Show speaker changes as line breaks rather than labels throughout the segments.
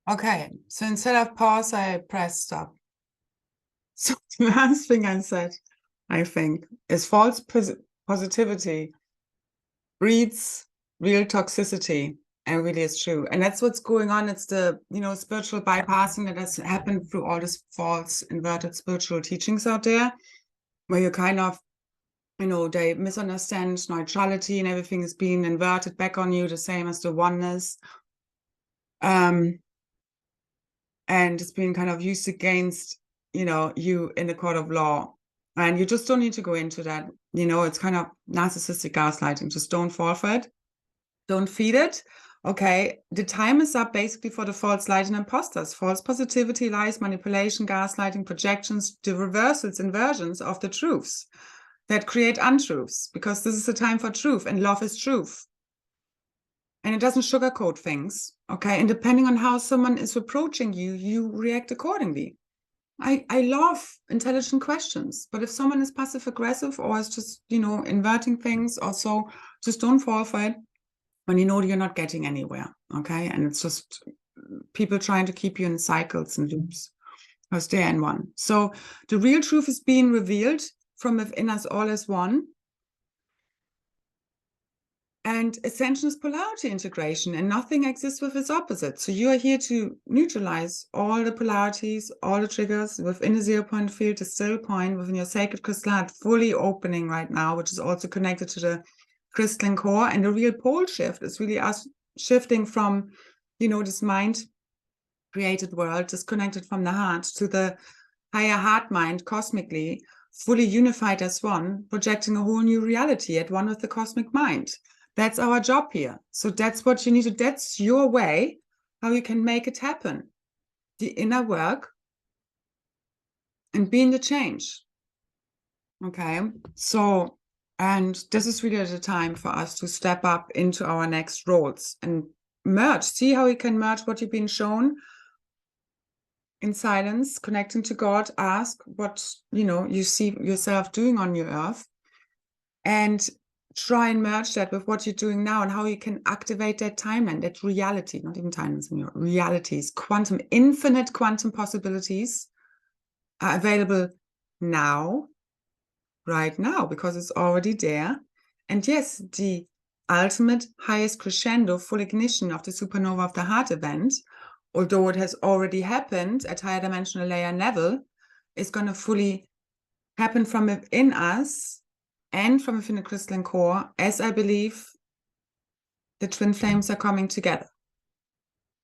Okay, so instead of pause, I press stop. So the last thing I said, I think, is false positivity breeds real toxicity. And really is true. And that's what's going on. It's the, spiritual bypassing that has happened through all these false, inverted spiritual teachings out there, where you kind of, they misunderstand neutrality and everything is being inverted back on you, the same as the oneness. And it's being kind of used against, you in the court of law. And you just don't need to go into that. It's kind of narcissistic gaslighting. Just don't fall for it. Don't feed it. Okay, the time is up basically for the false light and imposters, false positivity, lies, manipulation, gaslighting, projections, the reversals, inversions of the truths that create untruths, because this is the time for truth, and love is truth. And it doesn't sugarcoat things, okay? And depending on how someone is approaching you, you react accordingly. I love intelligent questions, but if someone is passive-aggressive or is just, inverting things or so, just don't fall for it. When you're not getting anywhere, okay? And it's just people trying to keep you in cycles and loops, because they're in one. So the real truth is being revealed from within us all as one. And ascension is polarity integration, and nothing exists with its opposite. So you are here to neutralize all the polarities, all the triggers within the 0-point field, the still point within your sacred crystalline, fully opening right now, which is also connected to the crystalline core. And the real pole shift is really us shifting from, this mind created world, disconnected from the heart, to the higher heart mind, cosmically, fully unified as one, projecting a whole new reality at one with the cosmic mind. That's our job here. So that's what you need to, that's your way, how you can make it happen. The inner work and being the change. Okay. So, and this is really the time for us to step up into our next roles and merge. See how you can merge what you've been shown in silence, connecting to God. Ask what, you see yourself doing on your earth, and try and merge that with what you're doing now and how you can activate that timeline, that reality, not even timelines, realities, quantum, infinite quantum possibilities are available now, right now, because it's already there. And yes, the ultimate highest crescendo, full ignition of the supernova of the heart event, although it has already happened at higher dimensional layer level, is going to fully happen from within us and from within the crystalline core, as I believe the twin flames are coming together.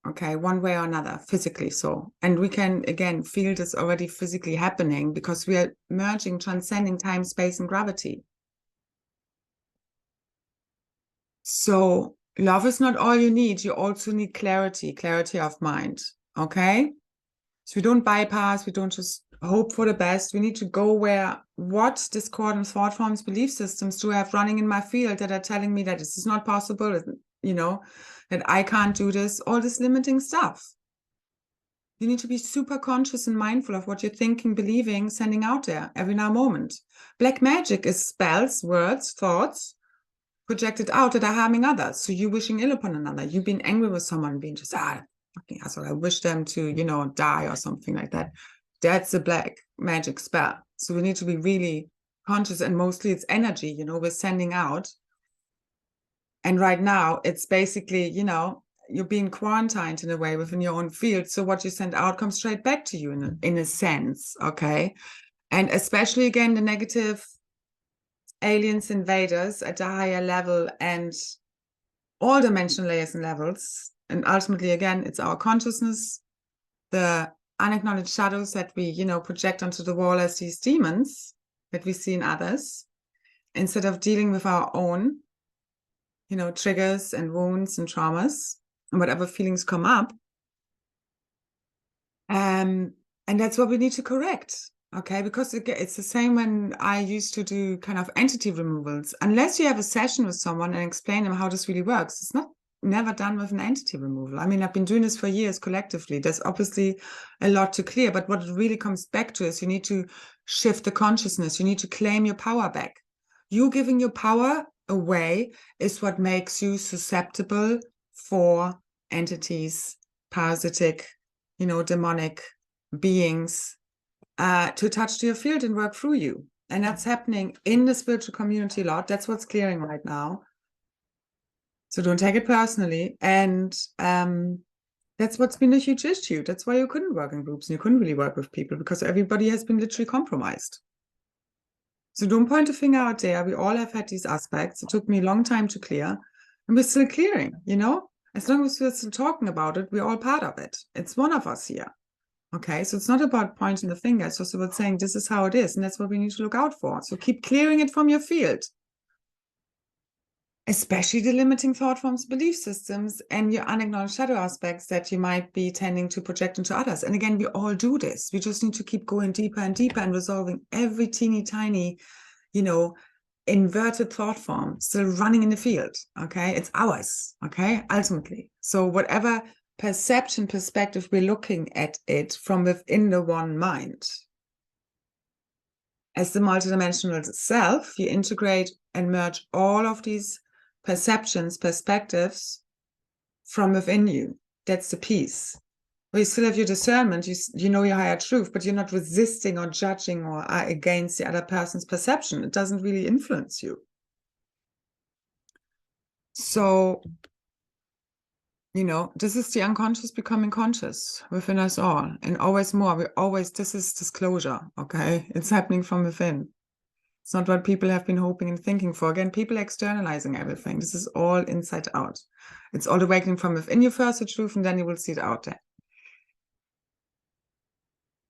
Okay, one way or another, physically so. And we can, again, feel this already physically happening because we are merging, transcending time, space, and gravity. So love is not all you need. You also need clarity of mind. Okay? So we don't bypass, we don't just hope for the best. We need to go where what discordant thought forms, belief systems do I have running in my field that are telling me that this is not possible, that I can't do this, all this limiting stuff. You need to be super conscious and mindful of what you're thinking, believing, sending out there every now moment. Black magic is spells, words, thoughts projected out that are harming others. So you wishing ill upon another, you being angry with someone, being just, fucking asshole, I wish them to, die or something like that. That's a black magic spell. So we need to be really conscious, and mostly it's energy, we're sending out. And right now it's basically, you're being quarantined in a way within your own field. So what you send out comes straight back to you in a sense, okay? And especially, again, the negative aliens, invaders at a higher level and all dimensional layers and levels. And ultimately, again, it's our consciousness, the unacknowledged shadows that we, project onto the wall as these demons that we see in others, instead of dealing with our own, triggers and wounds and traumas and whatever feelings come up. And that's what we need to correct. Okay, because it's the same when I used to do kind of entity removals. Unless you have a session with someone and explain them how this really works, it's never done with an entity removal. I mean, I've been doing this for years collectively. There's obviously a lot to clear, but what it really comes back to is you need to shift the consciousness. You need to claim your power back. You giving your power away is what makes you susceptible for entities parasitic, demonic beings to touch to your field and work through you. And that's happening in the spiritual community a lot. That's what's clearing right now. So don't take it personally. And that's what's been a huge issue. That's why you couldn't work in groups and you couldn't really work with people, because everybody has been literally compromised. So don't point a finger out there. We all have had these aspects. It took me a long time to clear, and we're still clearing, As long as we're still talking about it, we're all part of it. It's one of us here. Okay, so it's not about pointing the finger. It's just about saying this is how it is, and that's what we need to look out for. So keep clearing it from your field, especially the limiting thought forms, belief systems, and your unacknowledged shadow aspects that you might be tending to project into others. And again, we all do this. We just need to keep going deeper and deeper and resolving every teeny tiny, inverted thought form still running in the field. Okay, it's ours. Okay, ultimately. So whatever perception perspective we're looking at it from within the one mind, as the multidimensional self, you integrate and merge all of these perceptions, perspectives from within you. That's the peace. Where you still have your discernment, you know your higher truth, but you're not resisting or judging or are against the other person's perception. It doesn't really influence you. So, this is the unconscious becoming conscious within us all, and always more. This is disclosure, okay? It's happening from within. It's not what people have been hoping and thinking for. Again, people externalizing everything. This is all inside out. It's all awakening from within you first, the truth, and then you will see it out there.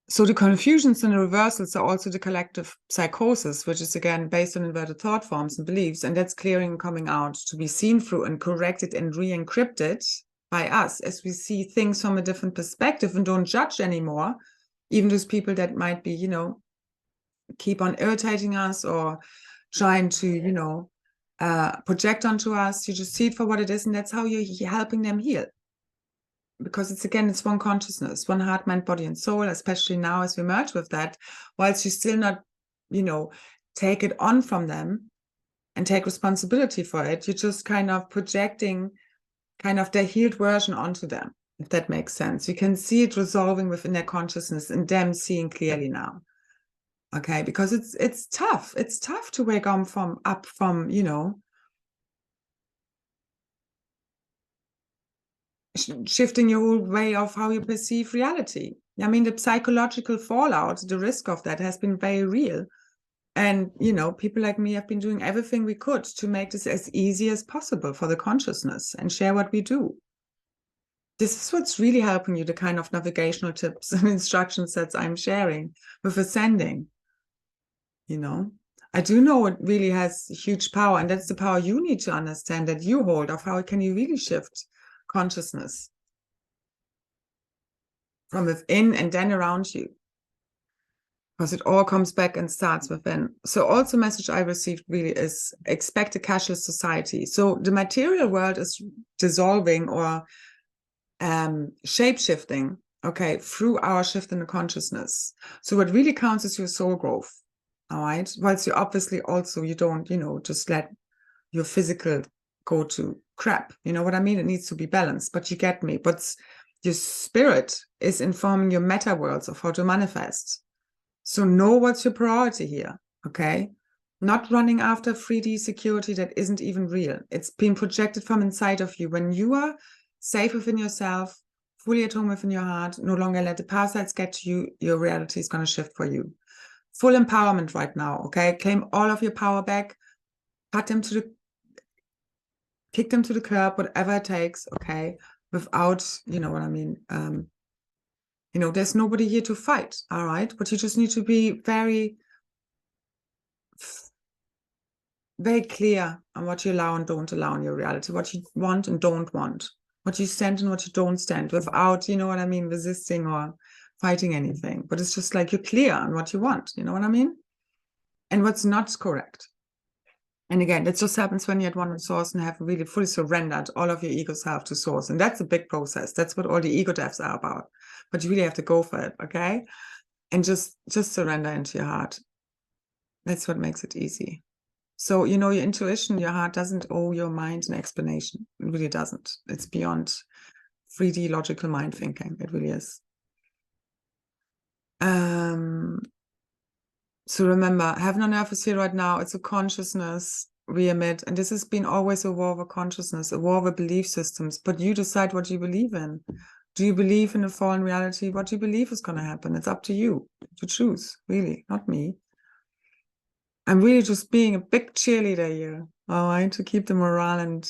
So the confusions and the reversals are also the collective psychosis, which is again based on inverted thought forms and beliefs, and that's clearing and coming out to be seen through and corrected and re-encrypted by us as we see things from a different perspective and don't judge anymore, even those people that might be, keep on irritating us or trying to, project onto us. You just see it for what it is, and that's how you're helping them heal. Because it's one consciousness, one heart, mind, body, and soul, especially now as we merge with that, whilst you still not, take it on from them and take responsibility for it, you're just kind of projecting kind of their healed version onto them, if that makes sense. You can see it resolving within their consciousness and them seeing clearly now. Okay, because it's tough. It's tough to wake up from, shifting your whole way of how you perceive reality. I mean, the psychological fallout, the risk of that has been very real. And, people like me have been doing everything we could to make this as easy as possible for the consciousness and share what we do. This is what's really helping you, the kind of navigational tips and instruction sets I'm sharing with ascending. I do know it really has huge power, and that's the power you need to understand that you hold of how can you really shift consciousness from within and then around you, because it all comes back and starts within. So also message I received really is expect a cashless society. So the material world is dissolving or shape-shifting, okay, through our shift in the consciousness. So what really counts is your soul growth. All right. Whilst you obviously also, you don't, just let your physical go to crap. You know what I mean? It needs to be balanced, but you get me. But your spirit is informing your meta worlds of how to manifest. So know what's your priority here. Okay. Not running after 3D security that isn't even real. It's being projected from inside of you. When you are safe within yourself, fully at home within your heart, no longer let the parasites get to you, your reality is going to shift for you. Full empowerment right now, okay? Claim all of your power back, kick them to the curb, whatever it takes, okay? Without, you know what I mean? There's nobody here to fight, all right? But you just need to be very, very clear on what you allow and don't allow in your reality, what you want and don't want, what you stand and what you don't stand, without, resisting or fighting anything. But it's just like you're clear on what you want, you know what I mean? And what's not correct. And again, that just happens when you're at one with source and have really fully surrendered all of your ego self to source. And that's a big process. That's what all the ego deaths are about. But you really have to go for it, okay? And just surrender into your heart. That's what makes it easy. So, your intuition, your heart doesn't owe your mind an explanation. It really doesn't. It's beyond 3D logical mind thinking. It really is. So remember, heaven on earth is here right now. It's a consciousness we emit. And this has been always a war over consciousness, a war over belief systems. But you decide what you believe in. Do you believe in a fallen reality? What do you believe is going to happen? It's up to you to choose, really, not me. I'm really just being a big cheerleader here, all right, to keep the morale and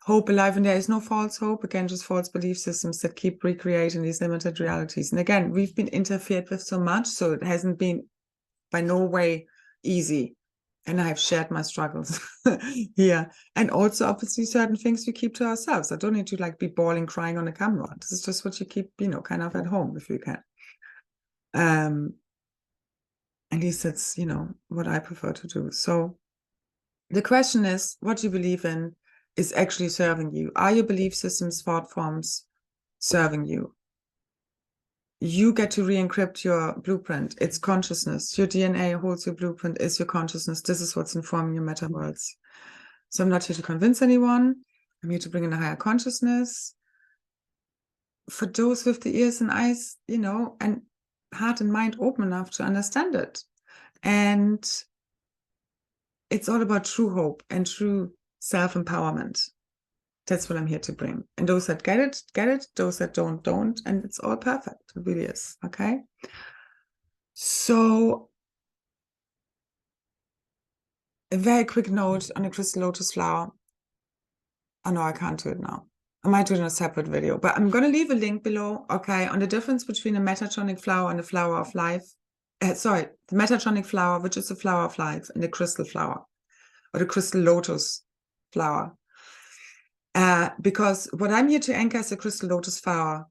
hope alive. And there is no false hope, again, just false belief systems that keep recreating these limited realities. And again, we've been interfered with so much, so it hasn't been by no way easy. And I've shared my struggles here. And also, obviously, certain things we keep to ourselves. I don't need to like be bawling, crying on the camera. This is just what you keep, kind of at home if you can. At least that's, what I prefer to do. So the question is, what you believe in is actually serving you. Are your belief systems, thought forms serving you? You get to re-encrypt your blueprint. It's consciousness. Your DNA holds your blueprint, is your consciousness. This is what's informing your meta worlds. So I'm not here to convince anyone. I'm here to bring in a higher consciousness. For those with the ears and eyes, and heart and mind open enough to understand it. And it's all about true hope and true self-empowerment. That's what I'm here to bring. And those that get it, get it. Those that don't. And it's all perfect. It really is. Okay. So a very quick note on the crystal lotus flower. Oh no, I can't do it now. I might do it in a separate video, but I'm going to leave a link below, okay, on the difference between a metatronic flower and a flower of life. The metatronic flower, which is the flower of life, and the crystal flower, or the crystal lotus flower. Because what I'm here to anchor is the crystal lotus flower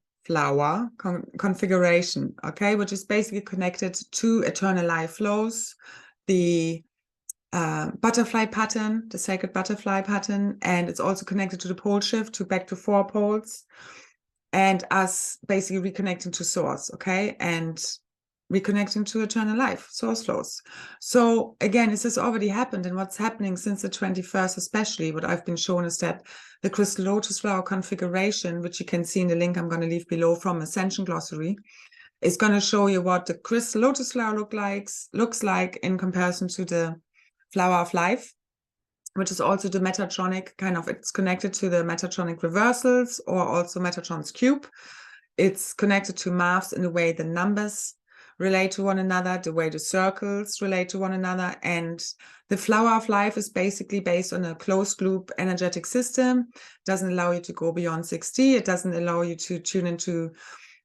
configuration, okay, which is basically connected to eternal life flows, the butterfly pattern, the sacred butterfly pattern, and it's also connected to the pole shift, to back to 4 poles, and us basically reconnecting to source, okay, and reconnecting to eternal life, source flows. So again, this has already happened, and what's happening since the 21st, especially, what I've been shown is that the crystal lotus flower configuration, which you can see in the link I'm going to leave below from Ascension Glossary, is going to show you what the crystal lotus flower looks like in comparison to the flower of life, which is also the Metatronic kind of, it's connected to the Metatronic reversals or also Metatron's cube. It's connected to maths in the way the numbers relate to one another, the way the circles relate to one another. And the flower of life is basically based on a closed loop energetic system. It doesn't allow you to go beyond 6D. It doesn't allow you to tune into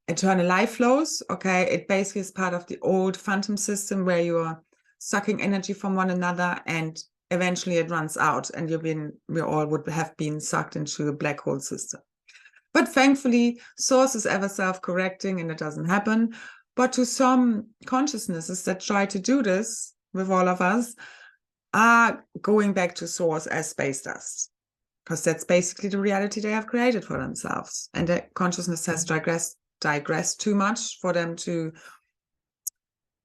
eternal life flows. Okay, it basically is part of the old phantom system where you are sucking energy from one another and eventually it runs out and we all would have been sucked into a black hole system. But thankfully, source is ever self-correcting and it doesn't happen. But to some consciousnesses that try to do this with all of us are going back to source as space dust, because that's basically the reality they have created for themselves. And the consciousness has digressed too much for them to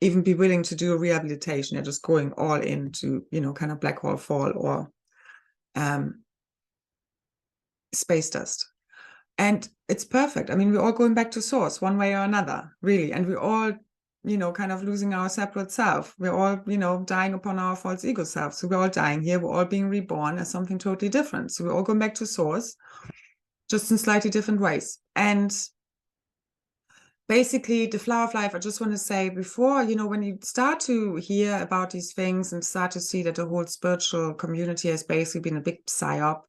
even be willing to do a rehabilitation. They're just going all into, kind of black hole fall or space dust. And it's perfect. I mean, we're all going back to source one way or another, really. And we're all, kind of losing our separate self. We're all, dying upon our false ego self. So we're all dying here. We're all being reborn as something totally different. So we're all going back to source, just in slightly different ways. And basically, the flower of life, I just want to say before, when you start to hear about these things and start to see that the whole spiritual community has basically been a big psyop,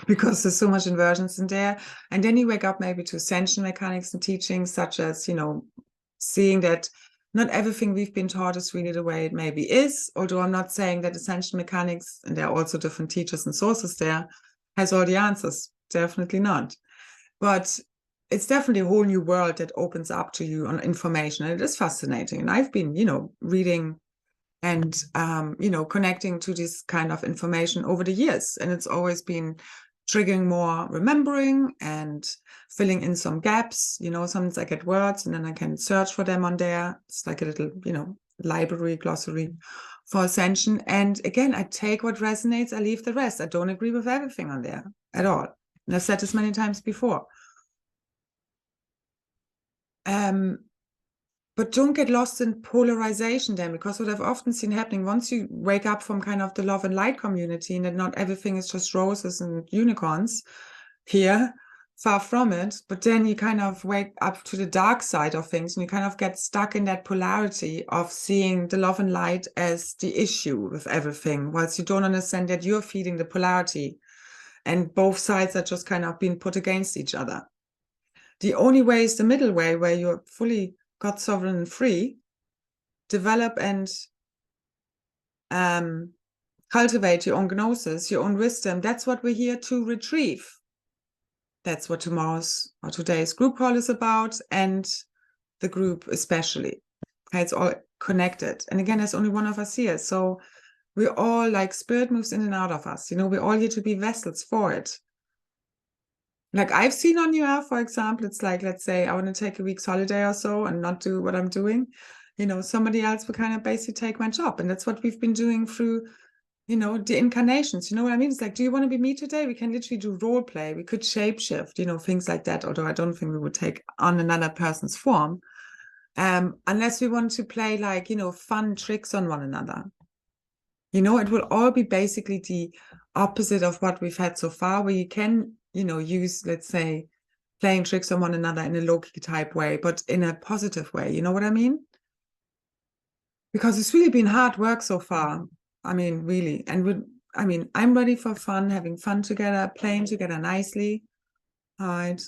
because there's so much inversions in there. And then you wake up maybe to ascension mechanics and teachings, such as, seeing that not everything we've been taught is really the way it maybe is. Although I'm not saying that ascension mechanics, and there are also different teachers and sources there, has all the answers. Definitely not. But it's definitely a whole new world that opens up to you on information. And it is fascinating. And I've been, reading and, connecting to this kind of information over the years. And it's always been triggering more remembering and filling in some gaps. Sometimes I get words and then I can search for them on there. It's like a little, library, glossary for ascension. And again, I take what resonates, I leave the rest. I don't agree with everything on there at all. And I've said this many times before. But don't get lost in polarization then, because what I've often seen happening, once you wake up from kind of the love and light community, and that not everything is just roses and unicorns here, far from it, but then you kind of wake up to the dark side of things, and you kind of get stuck in that polarity of seeing the love and light as the issue with everything, whilst you don't understand that you're feeding the polarity, and both sides are just kind of being put against each other. The only way is the middle way, where you're fully God sovereign and free, develop and cultivate your own gnosis, your own wisdom. That's what we're here to retrieve. That's what tomorrow's or today's group call is about, and the group especially. Okay, it's all connected. And again, there's only one of us here. So we're all like, spirit moves in and out of us. You know, we're all here to be vessels for it. Like I've seen on your, for example, it's like, let's say I want to take a week's holiday or so and not do what I'm doing. You know, somebody else will kind of basically take my job. And that's what we've been doing through, you know, the incarnations. You know what I mean? It's like, do you want to be me today? We can literally do role play. We could shapeshift, you know, things like that. Although I don't think we would take on another person's form. Unless we want to play like, you know, fun tricks on one another. You know, it will all be basically the opposite of what we've had so far, where you can, you know, use, let's say, playing tricks on one another in a low-key type way, but in a positive way. You know what I mean? Because it's really been hard work so far. I mean, really. And I'm ready for fun, having fun together, playing together nicely. All right.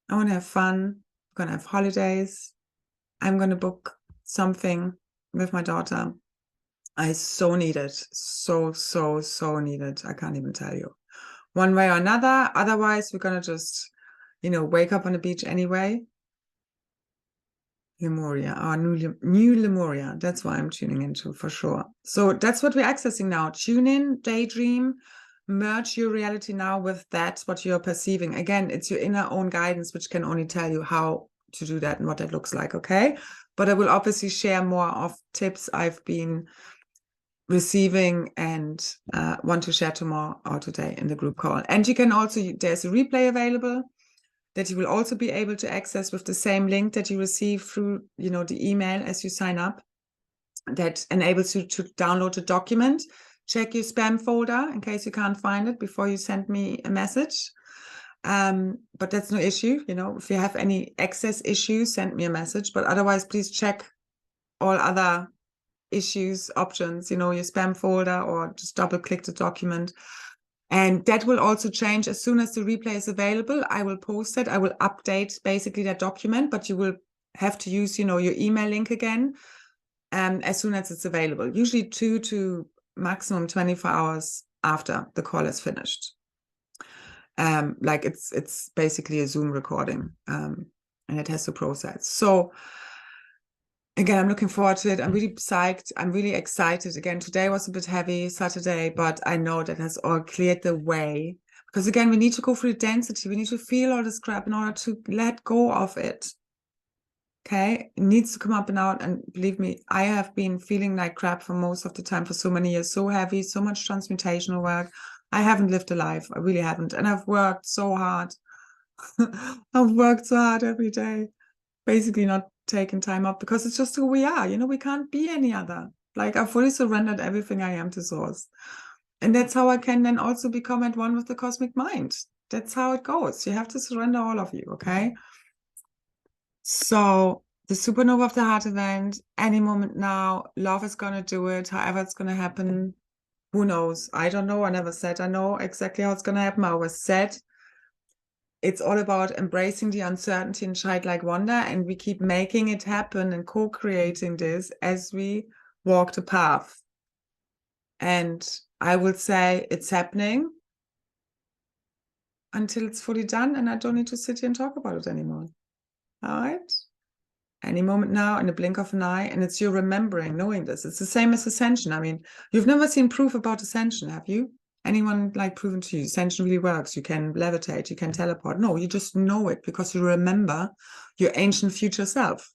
I want to have fun. I'm going to have holidays. I'm going to book something with my daughter. I so need it. So need it. I can't even tell you. One way or another. Otherwise, we're going to just, you know, wake up on the beach anyway. Lemuria, our new Lemuria. That's why I'm tuning into for sure. So that's what we're accessing now. Tune in, daydream, merge your reality now with that's what you're perceiving. Again, it's your inner own guidance, which can only tell you how to do that and what that looks like, okay? But I will obviously share more of tips I've been receiving and want to share tomorrow or today in the group call. And you can also, there's a replay available that you will also be able to access with the same link that you receive through, you know, the email as you sign up, that enables you to download a document. Check your spam folder in case you can't find it before you send me a message. But that's no issue. You know, if you have any access issues, send me a message. But otherwise, please check all other issues, options, you know, your spam folder, or just double click the document. And that will also change as soon as the replay is available. I will post it. I will update basically that document, but you will have to use, you know, your email link again as soon as it's available. Usually 2 to maximum 24 hours after the call is finished. Like it's basically a Zoom recording, and it has to process. So again, I'm looking forward to it. I'm really psyched. I'm really excited. Again, today was a bit heavy, Saturday, but I know that has all cleared the way. Because again, we need to go through the density. We need to feel all this crap in order to let go of it. Okay? It needs to come up and out. And believe me, I have been feeling like crap for most of the time for so many years. So heavy, so much transmutational work. I haven't lived a life. I really haven't. And I've worked so hard. I've worked so hard every day. Basically not taking time up, because it's just who we are. You know, we can't be any other. Like, I fully surrendered everything I am to source. And that's how I can then also become at one with the cosmic mind. That's how it goes. You have to surrender all of you, okay? So the supernova of the heart event, any moment now, love is going to do it. However it's going to happen, who knows? I don't know. I never said I know exactly how it's going to happen. I always said it's all about embracing the uncertainty and childlike wonder, and we keep making it happen and co-creating this as we walk the path. And I would say it's happening until it's fully done, and I don't need to sit here and talk about it anymore. All right? Any moment now, in the blink of an eye, and it's your remembering, knowing this. It's the same as ascension. I mean, you've never seen proof about ascension, have you? Anyone like proven to you ascension really works? You can levitate, you can teleport. No, you just know it because you remember your ancient future self.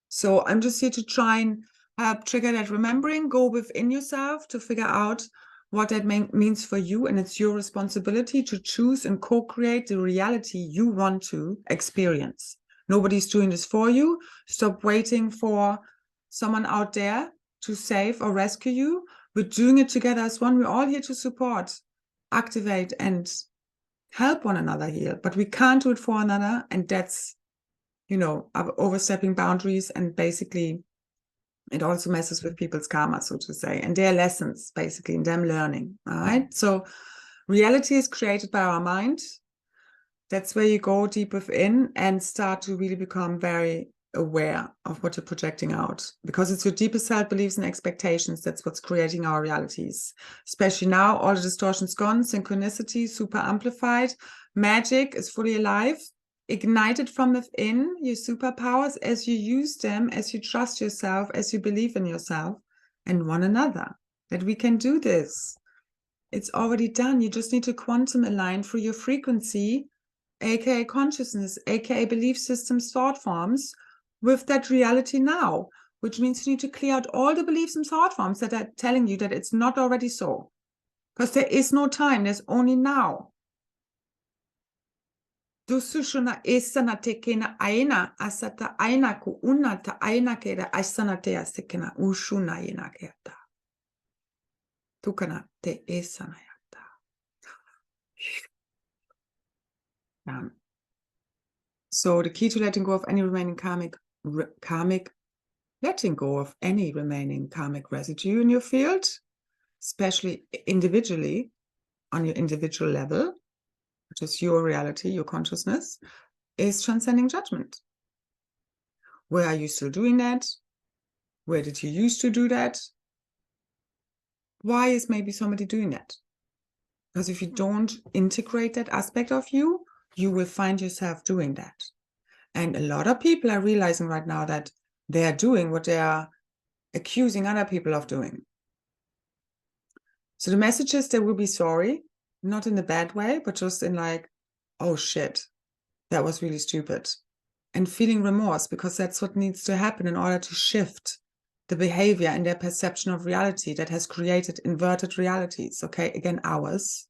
So I'm just here to try and help trigger that remembering, go within yourself to figure out what that means for you, and it's your responsibility to choose and co-create the reality you want to experience. Nobody's doing this for you. Stop waiting for someone out there to save or rescue you. We're doing it together as one. We're all here to support, activate, and help one another here. But we can't do it for another, and that's, you know, overstepping boundaries, and basically it also messes with people's karma, so to say, and their lessons, basically, and them learning. All right. So reality is created by our mind. That's where you go deep within and start to really become very aware of what you're projecting out, because it's your deepest self beliefs and expectations. That's what's creating our realities. Especially now, all the distortion's gone, synchronicity super amplified, magic is fully alive, ignited from within, your superpowers, as you use them, as you trust yourself, as you believe in yourself and one another, that we can do this. It's already done. You just need to quantum align through your frequency, aka consciousness, aka belief systems, thought forms, with that reality now, which means you need to clear out all the beliefs and thought forms that are telling you that it's not already so, because there is no time, there's only now. Dusushuna esana tekena aina asata aina ku unata aina keda asana te astekena ushuna ina keda. Tukana te esana yata. So the key to letting go of any remaining letting go of any remaining karmic residue in your field, especially individually on your individual level, which is your reality, your consciousness, is transcending judgment. Where are you still doing that? Where did you used to do that? Why is maybe somebody doing that? Because if you don't integrate that aspect of you, you will find yourself doing that. And a lot of people are realizing right now that they are doing what they are accusing other people of doing. So the message is they will be sorry, not in a bad way, but just in like, oh shit, that was really stupid. And feeling remorse, because that's what needs to happen in order to shift the behavior and their perception of reality that has created inverted realities. Okay, again, ours.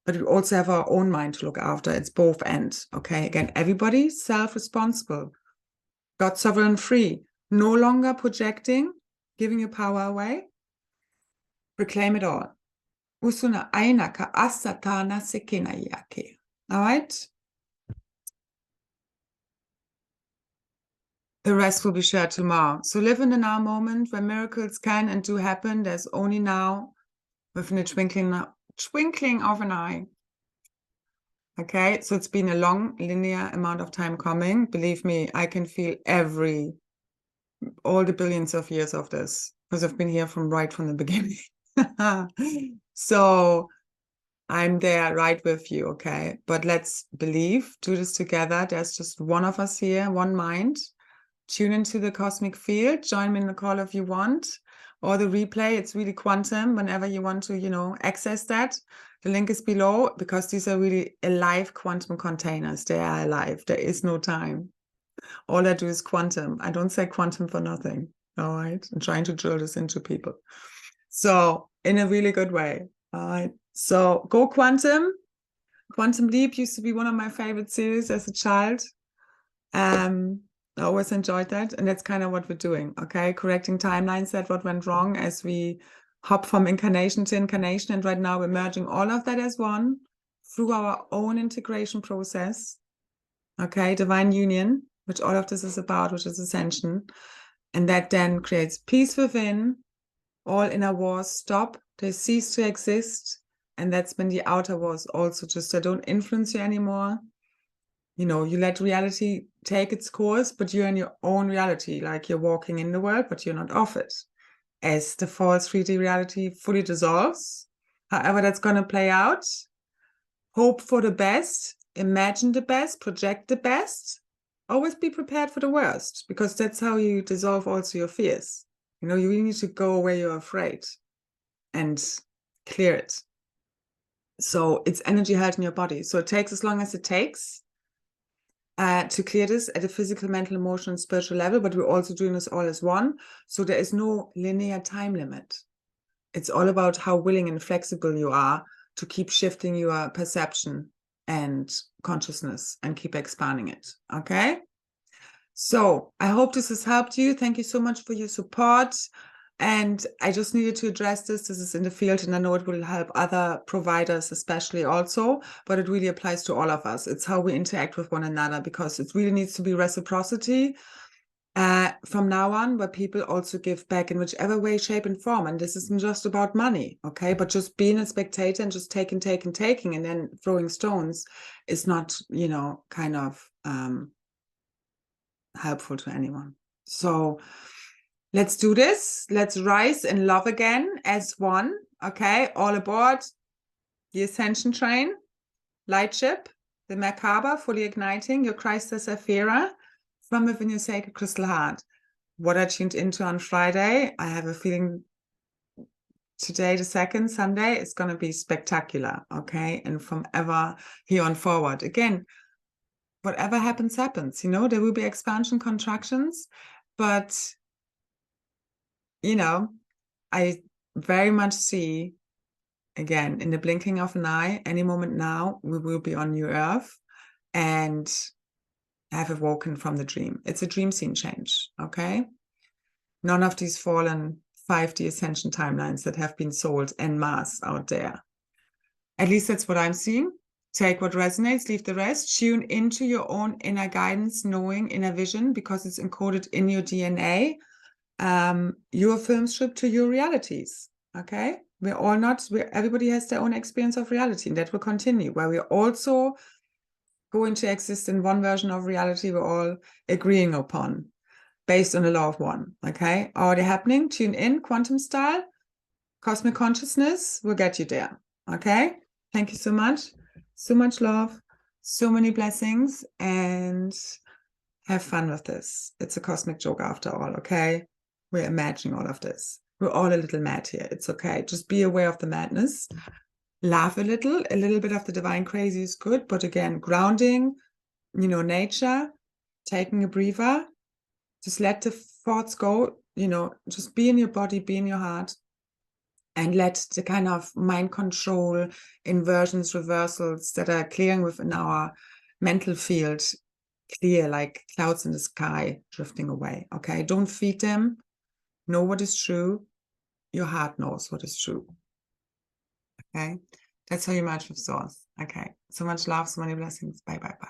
But we also have our own mind to look after. It's both ends. Okay, again, everybody self-responsible. God sovereign free. No longer projecting, giving your power away. Reclaim it all. Usuna aina ka asatana sekena yake. All right? The rest will be shared tomorrow. So live in the now moment where miracles can and do happen. There's only now, within a twinkling of an eye. Okay, so it's been a long linear amount of time coming. Believe me, I can feel all the billions of years of this, because I've been here right from the beginning. So I'm there right with you, okay? But let's believe, do this together. There's just one of us here, one mind. Tune into the cosmic field. Join me in the call if you want, or the replay. It's really quantum whenever you want to, you know, access that. The link is below, because these are really alive quantum containers. They are alive. There is no time. All I do is quantum. I don't say quantum for nothing. All right. I'm trying to drill this into people. So in a really good way. All right. So go quantum. Quantum Leap used to be one of my favorite series as a child. I always enjoyed that. And that's kind of what we're doing. Okay. Correcting timelines, that what went wrong as we hop from incarnation to incarnation. And right now we're merging all of that as one through our own integration process. Okay. Divine union, which all of this is about, which is ascension. And that then creates peace within. All inner wars stop. They cease to exist. And that's when the outer wars also just, they don't influence you anymore. You know, you let reality take its course, but you're in your own reality, like you're walking in the world, but you're not of it. As the false 3D reality fully dissolves, however that's going to play out, hope for the best, imagine the best, project the best, always be prepared for the worst, because that's how you dissolve also your fears. You know, you really need to go where you're afraid and clear it. So it's energy held in your body. So it takes as long as it takes to clear this at a physical, mental, emotional, and spiritual level, but we're also doing this all as one. So there is no linear time limit. It's all about how willing and flexible you are to keep shifting your perception and consciousness and keep expanding it. Okay? So I hope this has helped you. Thank you so much for your support. And I just needed to address this. This is in the field, and I know it will help other providers, especially also, but it really applies to all of us. It's how we interact with one another, because it really needs to be reciprocity from now on, where people also give back in whichever way, shape, and form. And this isn't just about money, okay? But just being a spectator and just taking, and then throwing stones is not, you know, kind of helpful to anyone. So let's do this. Let's rise in love again as one. Okay, all aboard the ascension train, light ship, the Merkaba, fully igniting your Christa Saphira from within your sacred crystal heart. What I tuned into on Friday, I have a feeling today, the 2nd Sunday, is going to be spectacular. Okay, and from ever here on forward. Again, whatever happens, happens. You know, there will be expansion, contractions, but you know, I very much see, again, in the blinking of an eye, any moment now, we will be on New Earth and have awoken from the dream. It's a dream scene change, okay? None of these fallen 5D ascension timelines that have been sold en masse out there. At least that's what I'm seeing. Take what resonates, leave the rest. Tune into your own inner guidance, knowing, inner vision, because it's encoded in your DNA. Your film script to your realities. Okay, we're all not, everybody has their own experience of reality, and that will continue, where we're also going to exist in one version of reality we're all agreeing upon based on the law of one. Okay, already happening. Tune in, quantum style, cosmic consciousness will get you there. Okay, thank you so much love, so many blessings, and have fun with this. It's a cosmic joke after all. Okay, we're imagining all of this. We're all a little mad here. It's okay. Just be aware of the madness. Laugh a little bit of the divine crazy is good. But again, grounding, you know, nature, taking a breather, just let the thoughts go, you know, just be in your body, be in your heart, and let the kind of mind control, inversions, reversals that are clearing within our mental field clear, like clouds in the sky drifting away. Okay, don't feed them. Know what is true. Your heart knows what is true. Okay, that's how you merge with source. Okay, so much love, so many blessings. Bye, bye, bye.